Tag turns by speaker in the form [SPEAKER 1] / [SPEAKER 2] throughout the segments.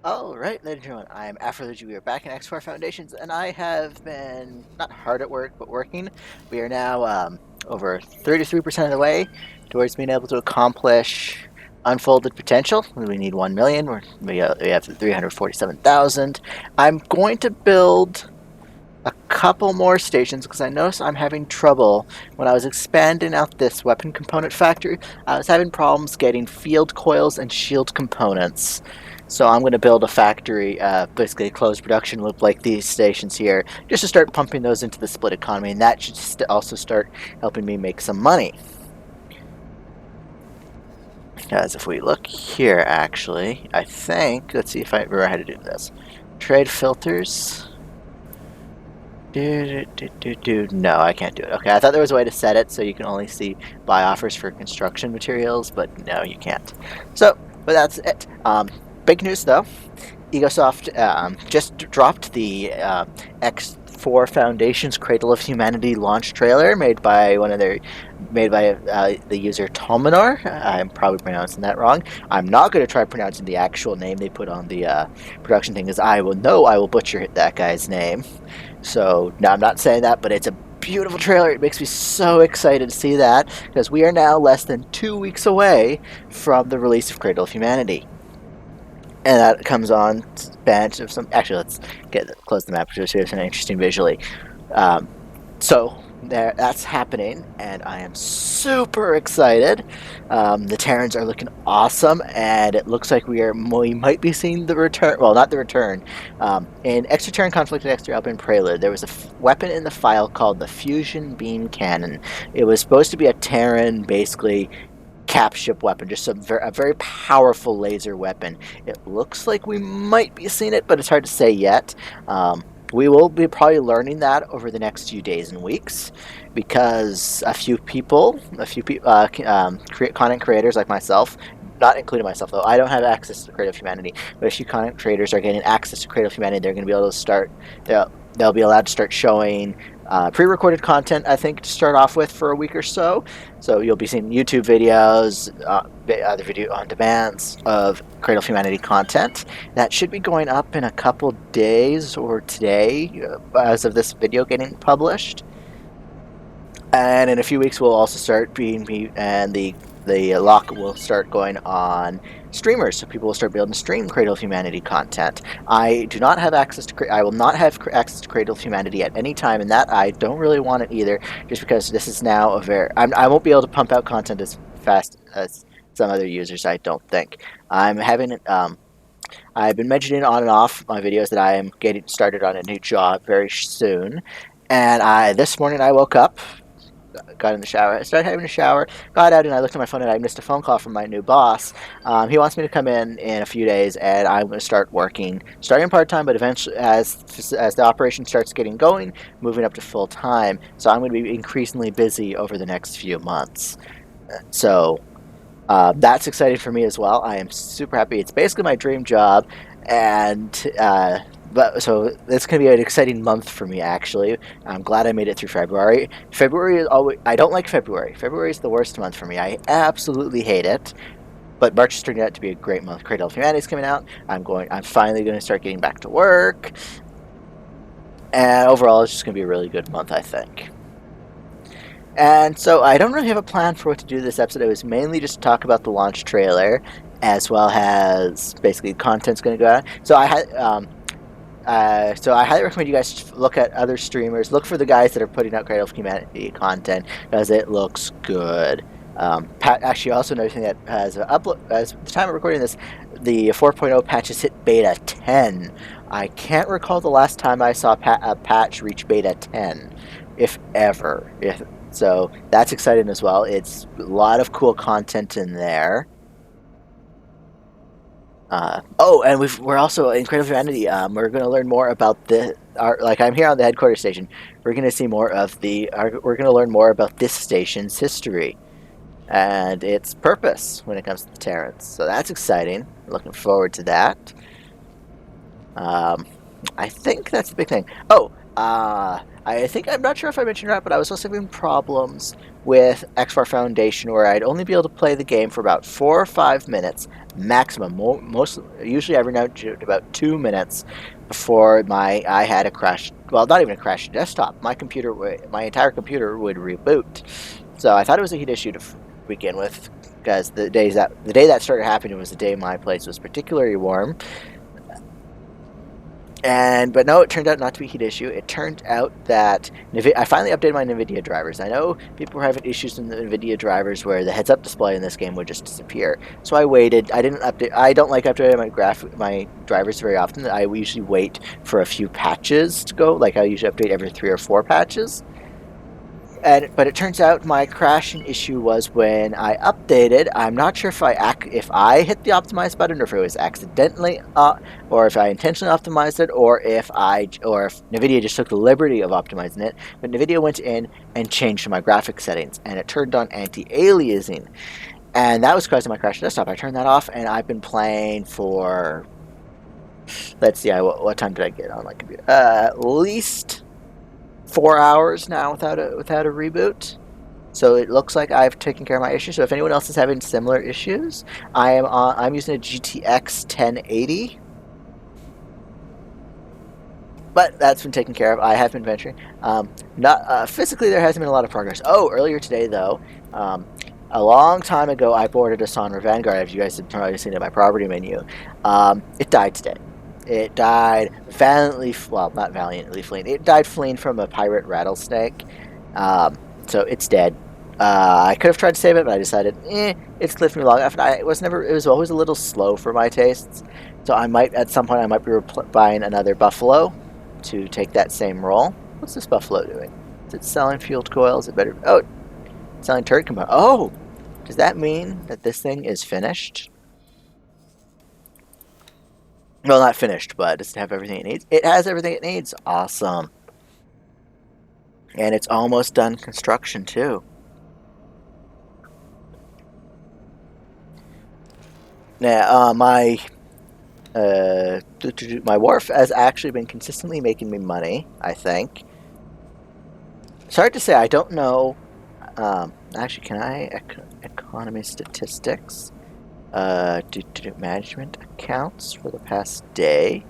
[SPEAKER 1] Alright, ladies and gentlemen, I am Afro. We are back in X4 Foundations, and I have been not hard at work, but working. We are now over 33% of the way towards being able to accomplish unfolded potential. We need 1 million. We have 347,000. I'm going to build a couple more stations because I noticed I'm having trouble when I was expanding out this weapon component factory. I was having problems getting field coils and shield components. So I'm going to build a factory, basically a closed production loop like these stations here, just to start pumping those into the split economy, and that should also start helping me make some money. Because if we look here, actually, I think, let's see if I remember how to do this. Trade filters. No, I can't do it. Okay, I thought there was a way to set it so you can only see buy offers for construction materials, but no, you can't. So, but that's it. Big news though, Egosoft just dropped the X4 Foundation's Cradle of Humanity launch trailer made by the user Tominor. I'm probably pronouncing that wrong. I'm not going to try pronouncing the actual name they put on the production thing, as I will butcher that guy's name. So, no, I'm not saying that, but it's a beautiful trailer. It makes me so excited to see that, because we are now less than 2 weeks away from the release of Cradle of Humanity. And that comes on bench of some. Actually, let's close the map just so it's interesting visually. So that's happening, and I am super excited. The Terrans are looking awesome, and it looks like we might be seeing the return. Well, not the return. In Extra Terran Conflict and Extra Alpine Prelude, there was a weapon in the file called the Fusion Beam Cannon. It was supposed to be a Terran, basically cap ship weapon, just a very powerful laser weapon. It looks like we might be seeing it, but it's hard to say yet. We will be probably learning that over the next few days and weeks, because a few content creators like myself, not including myself though, I don't have access to Cradle of Humanity, but a few content creators are getting access to Cradle of Humanity. They're going to be able to start. They'll be allowed to start showing pre-recorded content, I think, to start off with for a week or so. So you'll be seeing YouTube videos, other video on demands of Cradle of Humanity content. That should be going up in a couple days or today, as of this video getting published. And in a few weeks, we'll also start and the lock will start going on streamers, so people will start being able to stream Cradle of Humanity content. I do not have access to. I will not have access to Cradle of Humanity at any time, and that I don't really want it either, just because this is now I won't be able to pump out content as fast as some other users, I don't think. I'm having. I've been mentioning on and off my videos that I am getting started on a new job very soon, and this morning I woke up, got in the shower. I started having a shower, got out, and I looked at my phone, and I missed a phone call from my new boss. He wants me to come in a few days, and I'm going to start starting part-time, but eventually, as the operation starts getting going, moving up to full-time. So I'm going to be increasingly busy over the next few months. So that's exciting for me as well. I am super happy. It's basically my dream job, and so it's going to be an exciting month for me, actually. I'm glad I made it through February. February is always. I don't like February. February is the worst month for me. I absolutely hate it. But March is turning out to be a great month. Cradle of Humanity is coming out. I'm finally going to start getting back to work. And overall, it's just going to be a really good month, I think. And so I don't really have a plan for what to do this episode. It was mainly just to talk about the launch trailer, as well as basically content's going to go out. So I highly recommend you guys look at other streamers. Look for the guys that are putting out Cradle of Humanity content, because it looks good. Actually, also another thing that has upload, as the time of recording this, the 4.0 patch has hit beta 10. I can't recall the last time I saw a patch reach beta 10, if ever. So that's exciting as well. It's a lot of cool content in there. And we're also in Cradle of Humanity. We're going to learn more about I'm here on the headquarters station. We're going to see more of we're going to learn more about this station's history and its purpose when it comes to the Terrans. So that's exciting. Looking forward to that. I think that's the big thing. Oh, I think I'm not sure if I mentioned that, but I was also having problems with XFAR Foundation where I'd only be able to play the game for about 4 or 5 minutes maximum. Most usually every now to about 2 minutes before I had a crash. Well, not even a crash desktop. My entire computer would reboot. So I thought it was a heat issue to begin with, because the day that started happening was the day my place was particularly warm. But no, it turned out not to be a heat issue. It turned out that I finally updated my NVIDIA drivers. I know people were having issues in the NVIDIA drivers where the heads-up display in this game would just disappear. So I waited. I didn't update. I don't like updating my drivers very often. I usually wait for a few patches to go. Like I usually update every 3 or 4 patches. But it turns out my crashing issue was when I updated. I'm not sure if I hit the optimize button, or if it was accidentally, or if I intentionally optimized it, or if NVIDIA just took the liberty of optimizing it. But NVIDIA went in and changed my graphics settings, and it turned on anti-aliasing, and that was causing my crash desktop. I turned that off, and I've been playing for. Let's see, what time did I get on my computer? At least 4 hours now without a reboot. So it looks like I've taken care of my issue. So if anyone else is having similar issues, I'm using a GTX 1080. But that's been taken care of. I have been venturing. Not physically, there hasn't been a lot of progress. Oh, earlier today though, a long time ago, I boarded a Sonra Vanguard. As you guys have probably seen in my property menu, it died today. It died valiantly, well, not valiantly fleeing. It died fleeing from a pirate rattlesnake. So it's dead. I could have tried to save it, but I decided, it's lived me long enough. It was always a little slow for my tastes. So at some point, I might be buying another Buffalo to take that same role. What's this Buffalo doing? Is it selling fueled coil? Is it better? Oh, it's selling turret component. Oh, does that mean that this thing is finished? Well, not finished, but does it have everything it needs? It has everything it needs. Awesome. And it's almost done construction, too. Now, my wharf has actually been consistently making me money, I think. It's hard to say. I don't know. Actually, can I economy statistics? Management accounts for the past day.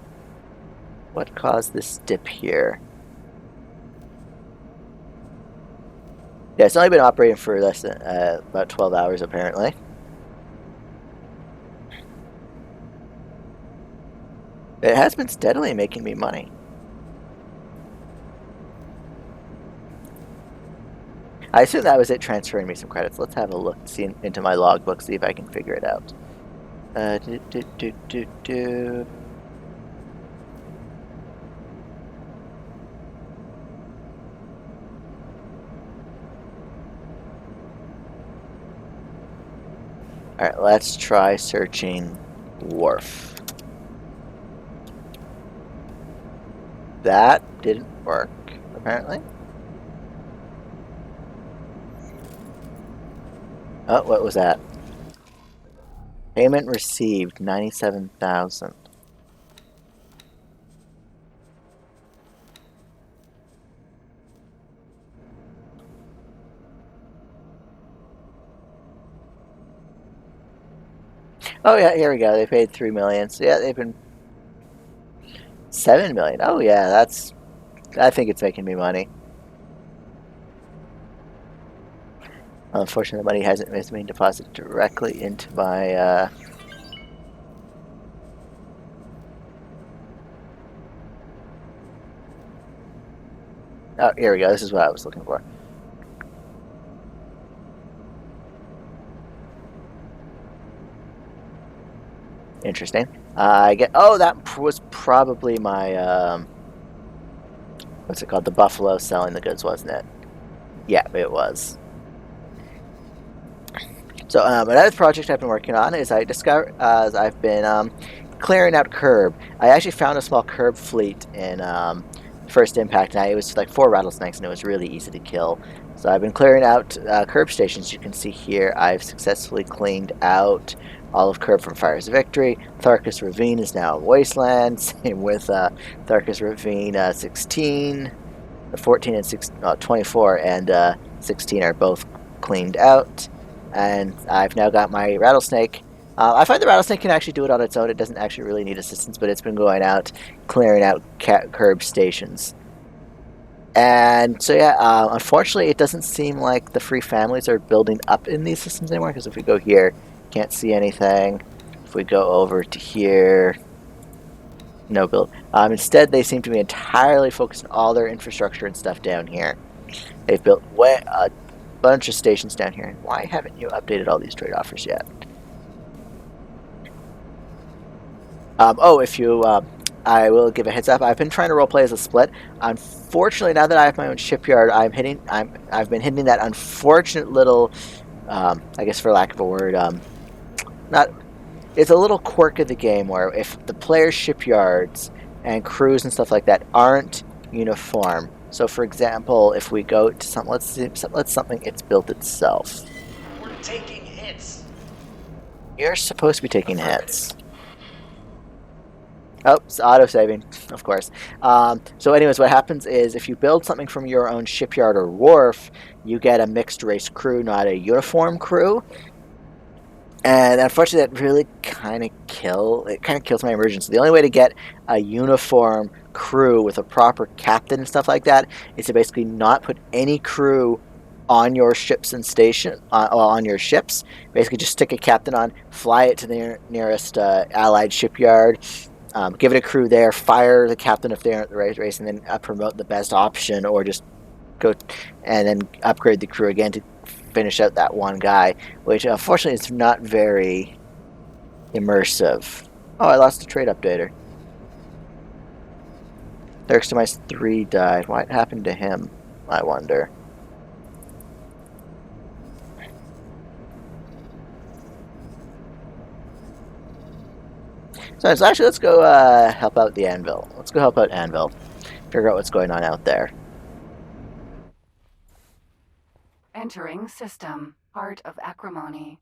[SPEAKER 1] What caused this dip here? Yeah, it's only been operating for less than about 12 hours apparently. It has been steadily making me money. I assume that was it transferring me some credits. Let's have a look, see into my logbook, see if I can figure it out. Alright, let's try searching wharf. That didn't work, apparently. Oh, what was that? Payment received, 97,000. Oh yeah, here we go. They paid 3 million. So yeah, they've been 7 million. Oh yeah, I think it's making me money. Unfortunately, the money hasn't been deposited directly into my Oh, here we go. This is what I was looking for. Interesting. Oh, that was probably my what's it called? The Buffalo selling the goods, wasn't it? Yeah, it was. So another project I've been working on is I've been clearing out curb. I actually found a small curb fleet in First Impact, and it was like 4 rattlesnakes, and it was really easy to kill. So I've been clearing out curb stations. You can see here I've successfully cleaned out Olive Curve from Fires of Victory. Tharkus Ravine is now a wasteland. Same with Tharkus Ravine 16. 14 and 24 and 16 are both cleaned out. And I've now got my rattlesnake. I find the rattlesnake can actually do it on its own. It doesn't actually really need assistance, but it's been going out, clearing out curb stations. And so, yeah, unfortunately, it doesn't seem like the free families are building up in these systems anymore, because if we go here, can't see anything. If we go over to here, no build. Instead, they seem to be entirely focused on all their infrastructure and stuff down here. They've built a bunch of stations down here. And why haven't you updated all these trade offers yet? If you... I will give a heads up. I've been trying to roleplay as a split. Unfortunately, now that I have my own shipyard, I've been hitting that unfortunate little, I guess for lack of a word, it's a little quirk of the game where if the players' shipyards and crews and stuff like that aren't uniform. So, for example, if we go to something, let's something it's built itself.
[SPEAKER 2] We're taking hits.
[SPEAKER 1] You're supposed to be taking hits. Oh, it's auto-saving, of course. So anyways, what happens is if you build something from your own shipyard or wharf, you get a mixed-race crew, not a uniform crew. And unfortunately, that really kind of kills my immersion. So the only way to get a uniform crew with a proper captain and stuff like that is to basically not put any crew on your ships and on your ships. Basically, just stick a captain on, fly it to the nearest allied shipyard. Give it a crew there, fire the captain if they aren't the right race, and then promote the best option, or just go and then upgrade the crew again to finish out that one guy, which unfortunately is not very immersive. Oh, I lost the trade updater. There's to my 3 died. What happened to him, I wonder? So actually, let's go help out the Anvil. Let's go help out Anvil. Figure out what's going on out there.
[SPEAKER 3] Entering system. Art of acrimony.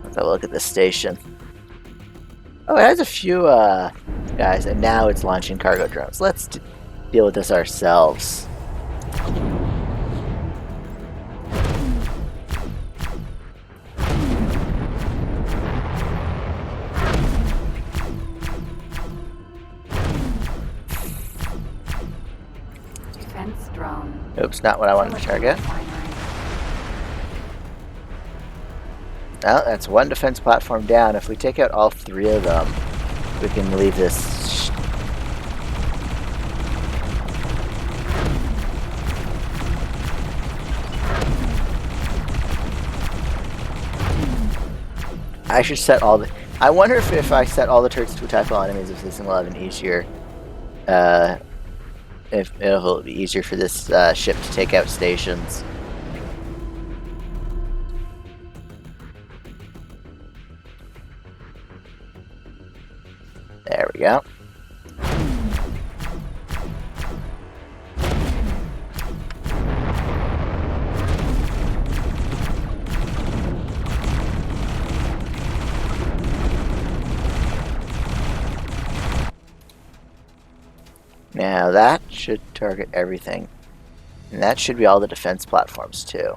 [SPEAKER 1] Let's have a look at the station. Oh, it has a few guys, and now it's launching cargo drones. Let's deal with this ourselves.
[SPEAKER 3] Defense drone.
[SPEAKER 1] Oops, not what I wanted to target. Well, that's one defense platform down. If we take out all 3 of them, we can leave this. I should set all the... I wonder if I set all the turrets to typo enemies, if this will have an easier... if it'll be easier for this ship to take out stations. There we go. Now that should target everything. And that should be all the defense platforms too.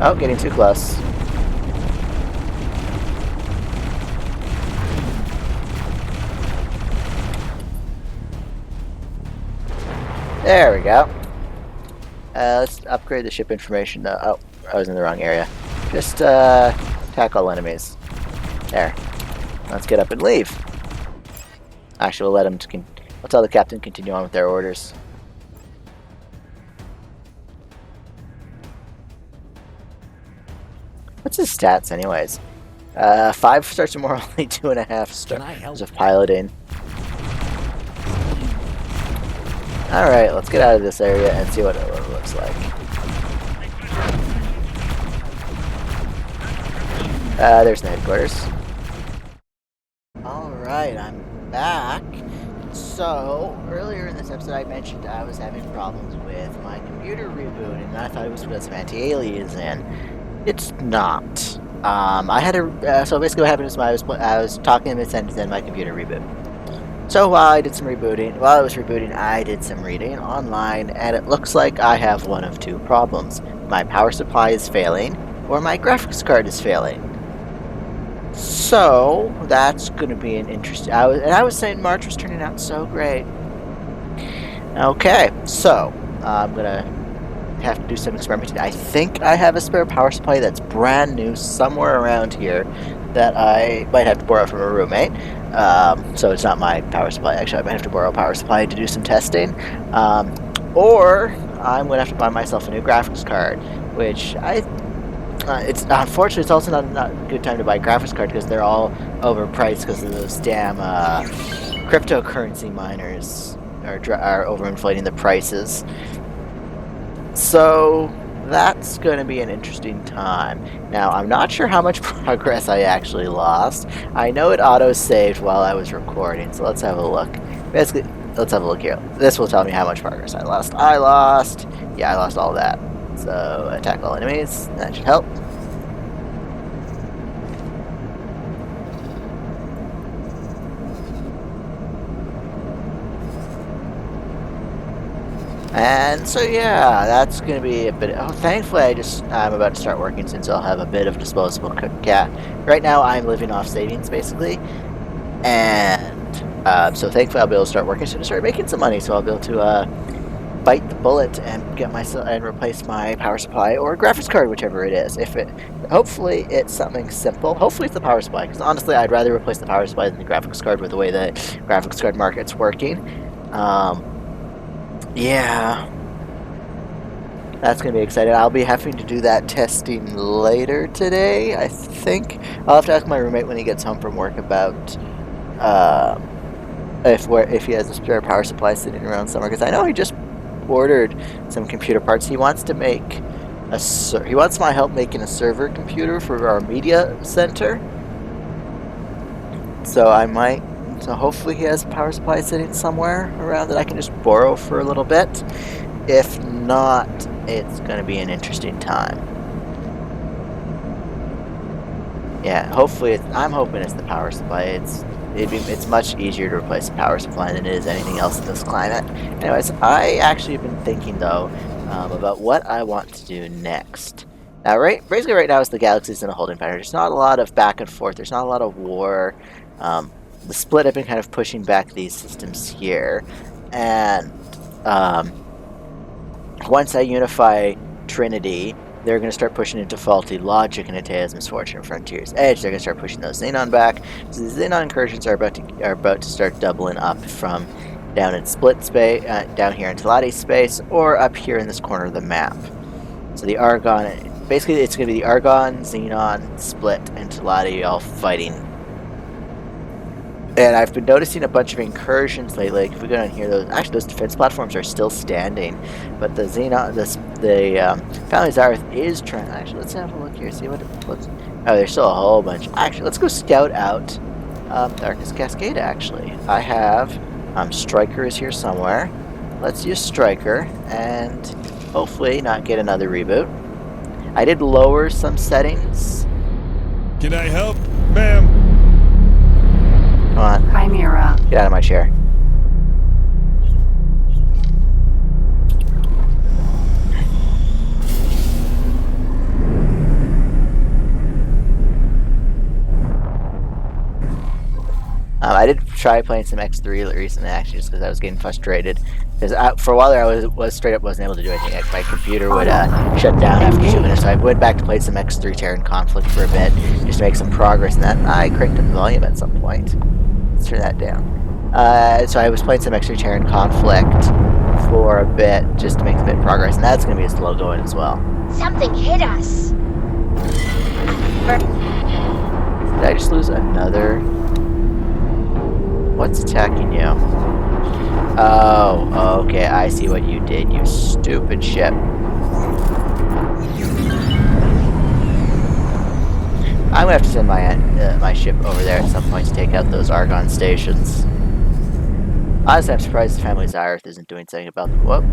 [SPEAKER 1] Oh, getting too close. There we go. Let's upgrade the ship information. Oh, I was in the wrong area. Just attack all enemies. There. Let's get up and leave. Actually, we'll let him. We'll tell the captain to continue on with their orders. What's his stats, anyways? 5 stars or more, only 2.5 stars of piloting. Alright, let's get out of this area and see what it looks like. There's the headquarters. Alright, I'm back. So, earlier in this episode I mentioned I was having problems with my computer rebooting, and I thought it was because some anti-alias in. It's not. So basically what happened is I was talking to Miss and then my computer reboot. So while I was rebooting, I did some reading online, and it looks like I have one of two problems. My power supply is failing, or my graphics card is failing. So that's going to be an interesting. I was saying March was turning out so great. Okay, so I'm gonna have to do some experimenting. I think I have a spare power supply that's brand new somewhere around here that I might have to borrow from a roommate. So it's not my power supply. Actually, I might have to borrow a power supply to do some testing. Or I'm gonna have to buy myself a new graphics card, which it's unfortunately it's also not a good time to buy a graphics card because they're all overpriced because of those damn cryptocurrency miners are overinflating the prices. So that's going to be an interesting time. Now I'm not sure how much progress I actually lost. I know it auto-saved while I was recording, so let's have a look. Basically, let's have a look here. This will tell me how much progress I lost. I lost all that. So, attack all enemies. That should help. And so, yeah, that's going to be a bit... Oh, thankfully, I'm about to start working since I'll have a bit of disposable cash. Right now, I'm living off savings, basically. And so, thankfully, I'll be able to start working soon to start making some money. So, I'll be able to... bite the bullet and get myself and replace my power supply or graphics card, whichever it is. Hopefully it's something simple. Hopefully it's the power supply, because honestly I'd rather replace the power supply than the graphics card with the way the graphics card market's working. Yeah, that's gonna be exciting. I'll be having to do that testing later today, I think. I'll have to ask my roommate when he gets home from work about if he has a spare power supply sitting around somewhere, because I know he just ordered some computer parts. He wants to make he wants my help making a server computer for our media center. So hopefully he has a power supply sitting somewhere around that I can just borrow for a little bit. If not, it's going to be an interesting time. Yeah, I'm hoping it's the power supply. It's much easier to replace a power supply than it is anything else in this climate. Anyways, I actually have been thinking though about what I want to do next. Now, basically right now is the galaxy's in a holding pattern. There's not a lot of back and forth. There's not a lot of war. The split have been kind of pushing back these systems here, and once I unify Trinity, they're going to start pushing into Faulty Logic and Atea's Misfortune and Frontier's Edge. They're going to start pushing those Xenon back. So the Xenon incursions are about to start doubling up from down in Split space, down here in Teladi space, or up here in this corner of the map. So the Argon, basically it's going to be the Argon, Xenon, Split, and Teladi all fighting. And I've been noticing a bunch of incursions lately. Like if we go down here, those defense platforms are still standing, but the Xenon, the Family Zareth is trying. Actually, let's have a look here. See what it looks. Oh, there's still a whole bunch. Actually, let's go scout out Darkness Cascade. Actually, I have Striker is here somewhere. Let's use Striker and hopefully not get another reboot. I did lower some settings.
[SPEAKER 4] Can I help, ma'am?
[SPEAKER 1] Come on.
[SPEAKER 3] Chimera.
[SPEAKER 1] Get out of my chair. I did try playing some X3 recently, actually, just because I was getting frustrated. Because for a while there, I was straight up wasn't able to do anything. Like, my computer would shut down after 2 minutes. So I went back to play some X3 Terran Conflict for a bit, just to make some progress. And then I cranked up the volume at some point. Let's turn that down. So I was playing some X3 Terran Conflict for a bit, just to make a bit of progress. And that's going to be a slow going as well.
[SPEAKER 5] Something hit us.
[SPEAKER 1] Did I just lose another? What's attacking you? Oh, okay. I see what you did, you stupid ship. I'm gonna have to send my ship over there at some point to take out those Argon stations. Honestly, I'm surprised the family Zyrith isn't doing something about them. Whoop.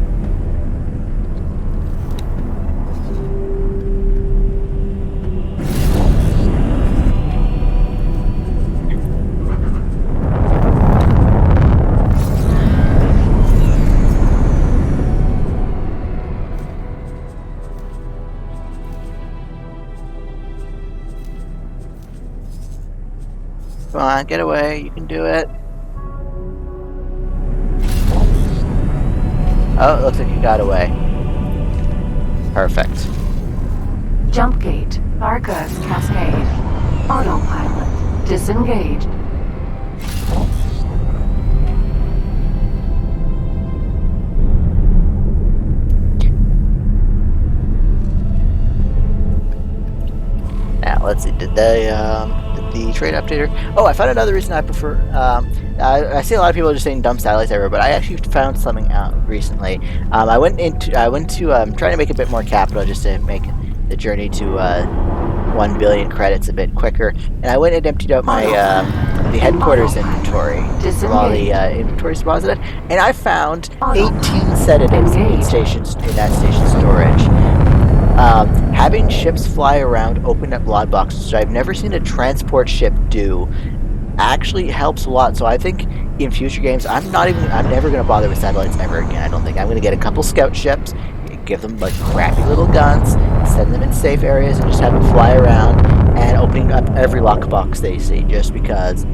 [SPEAKER 1] Come on, get away. You can do it. Oh, it looks like you got away. Perfect.
[SPEAKER 3] Jump gate. Argus cascade. Autopilot. Disengage.
[SPEAKER 1] Now, let's see. Did the trade updater? Oh, I found another reason I prefer. I see a lot of people just saying dump satellites everywhere, but I actually found something out recently. I went to trying to make a bit more capital just to make the journey to 1 billion credits a bit quicker, and I went and emptied out my the headquarters inventory from all the inventories deposited, and I found 18 sedatives in that station storage. Having ships fly around opened up log boxes, which I've never seen a transport ship do, actually helps a lot. So I think in future games, I'm never going to bother with satellites ever again. I don't think I'm going to get a couple scout ships, give them like crappy little guns, send them in safe areas, and just have them fly around and opening up every lockbox they see. Just because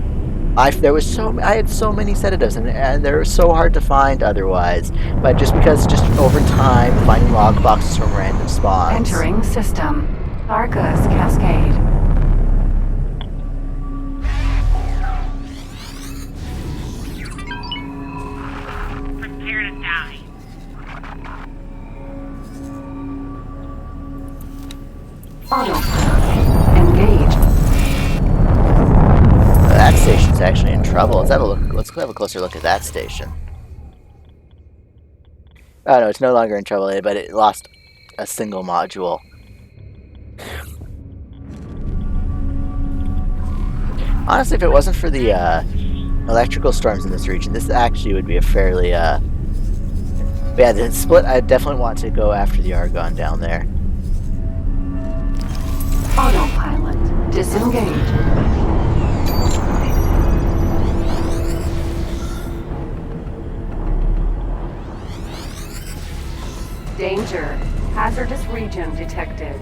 [SPEAKER 1] I had so many sedatives, and they're so hard to find otherwise. But just over time, finding log boxes from random spawns.
[SPEAKER 3] Entering system. Argus cascade.
[SPEAKER 5] Prepare to die.
[SPEAKER 3] Autopilot. Engage.
[SPEAKER 1] That station's actually in trouble. Let's have a look. Let's have a closer look at that station. Oh no, it's no longer in trouble, but it lost a single module. Honestly, if it wasn't for the electrical storms in this region, this actually would be a fairly yeah, the split. I definitely want to go after the Argon down there.
[SPEAKER 3] Autopilot. Disengage. Danger. Hazardous region detected.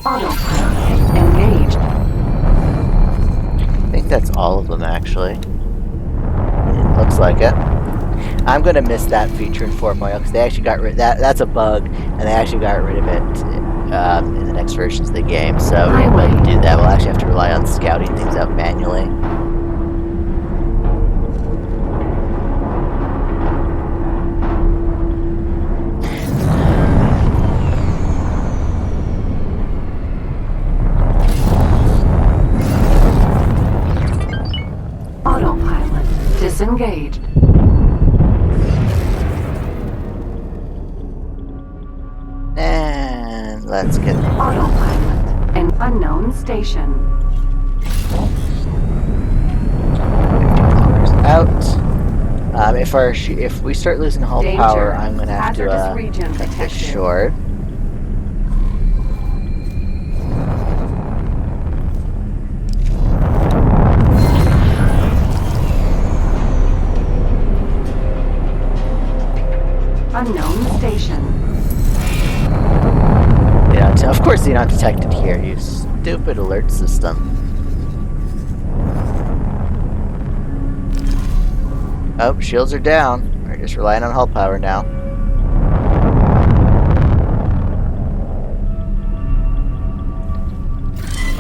[SPEAKER 3] Autopilot. Engaged.
[SPEAKER 1] I think that's all of them, actually. It looks like it. I'm gonna miss that feature in 4.0 because they actually got rid. That's a bug, and they actually got rid of it in the next versions of the game. So we won't be able to do that. We'll actually have to rely on scouting things out manually.
[SPEAKER 3] Disengaged.
[SPEAKER 1] And let's get
[SPEAKER 3] Autopilot. An unknown station.
[SPEAKER 1] 50 kilometers out. If we start losing hull
[SPEAKER 3] Danger.
[SPEAKER 1] power, I'm gonna have
[SPEAKER 3] Hazardous region
[SPEAKER 1] to cut this
[SPEAKER 3] detected.
[SPEAKER 1] short.
[SPEAKER 3] Unknown station.
[SPEAKER 1] Yeah, of course you're not detected here, you stupid alert system. Oh, shields are down. We're just relying on hull power now.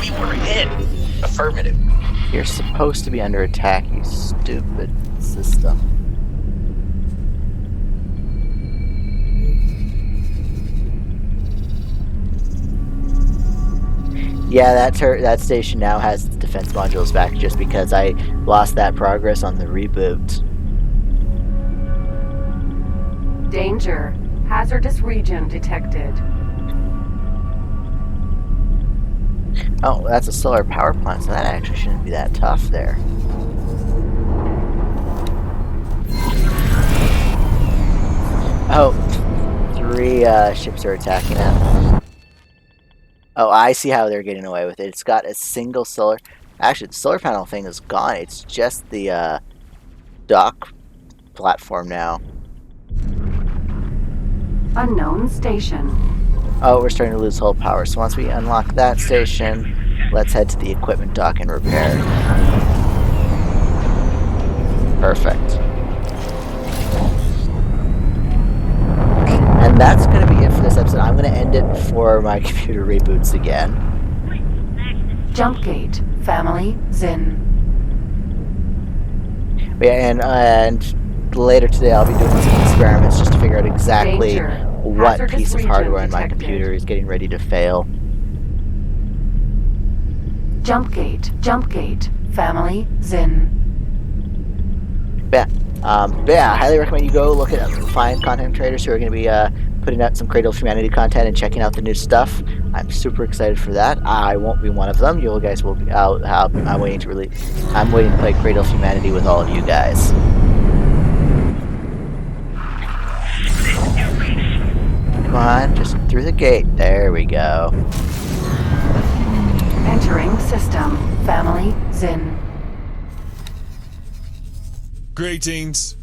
[SPEAKER 2] We were hit. Affirmative.
[SPEAKER 1] You're supposed to be under attack, you stupid system. Yeah, that station now has defense modules back just because I lost that progress on the reboot.
[SPEAKER 3] Danger. Hazardous region detected.
[SPEAKER 1] Oh, that's a solar power plant, so that actually shouldn't be that tough there. Oh, 3 ships are attacking it. Oh, I see how they're getting away with it. It's got a single solar... Actually, the solar panel thing is gone. It's just the dock platform now.
[SPEAKER 3] Unknown station.
[SPEAKER 1] Oh, we're starting to lose hull power. So once we unlock that station, let's head to the equipment dock and repair. Perfect. And that's going to be it for this episode. I'm going to end it before my computer reboots again.
[SPEAKER 3] Jump gate. Family. Zin.
[SPEAKER 1] Yeah, and later today I'll be doing some experiments just to figure out exactly
[SPEAKER 3] Danger.
[SPEAKER 1] what
[SPEAKER 3] Hazardous
[SPEAKER 1] piece of
[SPEAKER 3] region
[SPEAKER 1] hardware in my
[SPEAKER 3] detected.
[SPEAKER 1] computer is getting ready to fail.
[SPEAKER 3] Jump gate. Jump gate. Family. Zin.
[SPEAKER 1] But yeah, I highly recommend you go look at find content creators who are going to be putting out some Cradle of Humanity content and checking out the new stuff. I'm super excited for that. I won't be one of them. You guys will be out. I'm waiting to play Cradle of Humanity with all of you guys. Come on, just through the gate. There we go.
[SPEAKER 3] Entering system. Family. Zin.
[SPEAKER 4] Greetings.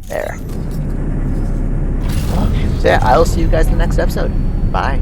[SPEAKER 1] There. So yeah, I will see you guys in the next episode. Bye.